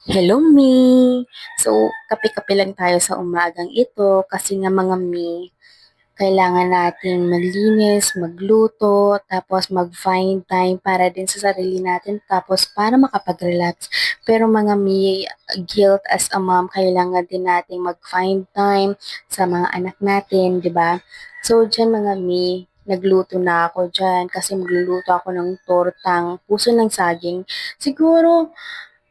Hello, Mi! So, kape-kape lang tayo sa umagang ito kasi nga mga Mi, kailangan nating maglinis, magluto, tapos mag-find time para din sa sarili natin, tapos para makapag-relax. Pero mga Mi, guilt as a mom, kailangan din nating mag-find time sa mga anak natin, di ba? So, dyan mga Mi, nagluto na ako dyan kasi magluluto ako ng tortang puso ng saging. Siguro,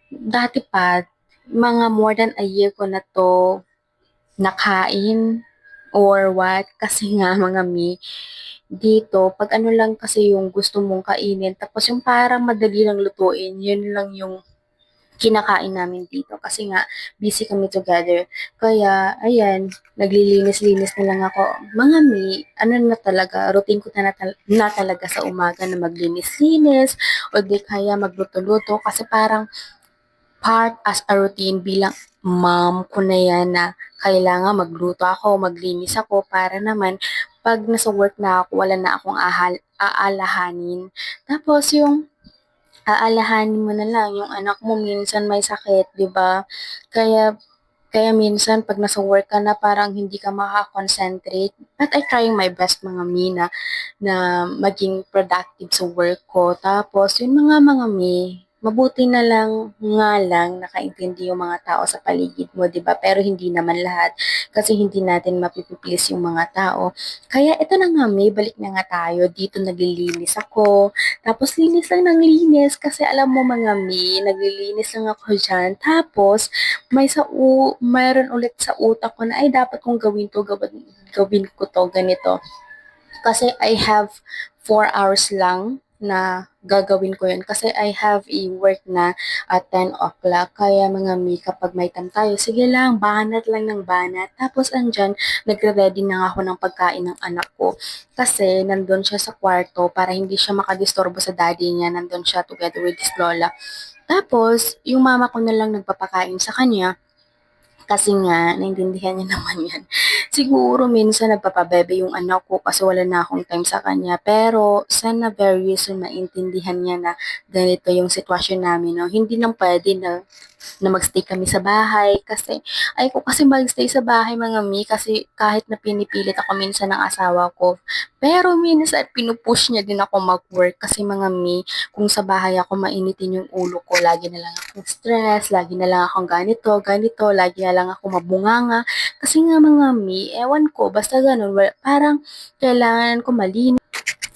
dati pa, mga more than a year ko na to nakain or what. Kasi nga mga mi, dito, pag ano lang kasi yung gusto mong kainin, tapos yung parang madali lang lutuin, yun lang yung kinakain namin dito. Kasi nga, busy kami together. Kaya, ayan, naglilinis-linis na lang ako. Mga mi, ano na talaga, routine ko na talaga sa umaga na maglinis-linis, o di kaya magluto-luto. Kasi parang part as a routine bilang mom ko na yan na kailangan magluto ako, maglinis ako para naman pag nasa work na ako, wala na akong aalahanin. Tapos yung aalahanin mo na lang, yung anak mo minsan may sakit, di ba? Kaya kaya minsan pag nasa work ka na parang hindi ka makakonsentrate. But I trying my best mga mina na maging productive sa work ko. Tapos yung mga mabuti na lang nga lang nakaintindi yung mga tao sa paligid mo, 'di ba? Pero hindi naman lahat kasi hindi natin mapipipilis yung mga tao. Kaya ito na nga, may balik na nga tayo. Dito naglilinis ako. Tapos linis lang ng linis kasi alam mo mga naglilinis lang ako diyan. Tapos mayroon ulit sa utak ko na ay dapat kong gawin ko to ganito. Kasi I have 4 hours lang na gagawin ko yun. Kasi I have a work na at 10 o'clock. Kaya mga mi, kapag may time tayo, sige lang, banat lang ng banat. Tapos andyan, nagre-ready na nga ako ng pagkain ng anak ko. Kasi nandun siya sa kwarto para hindi siya makadisturbo sa daddy niya. Nandun siya together with his lola. Tapos, yung mama ko na lang nagpapakain sa kanya. Kasi nga, naintindihan niya naman yan. Siguro minsan nagpapabebe yung anak ko kasi wala na akong time sa kanya. Pero sana very soon maintindihan niya na ganito yung sitwasyon namin. No? Hindi nang pwede na magstay kami sa bahay kasi ay ko kasi magstay sa bahay mga mi kasi kahit na pinipilit ako minsan ng asawa ko pero minsan pinupush niya din ako mag-work kasi mga mi kung sa bahay ako mainitin yung ulo ko lagi na lang akong stress lagi na lang akong ganito lagi na lang ako mabunganga kasi nga mga mi ewan ko basta ganun parang kailangan ko malinis.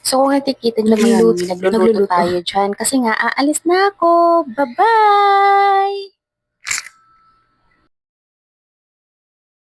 So, kung nakikita niyo mga mi, nagluluto tayo dyan. Kasi nga, aalis na ako. Bye-bye!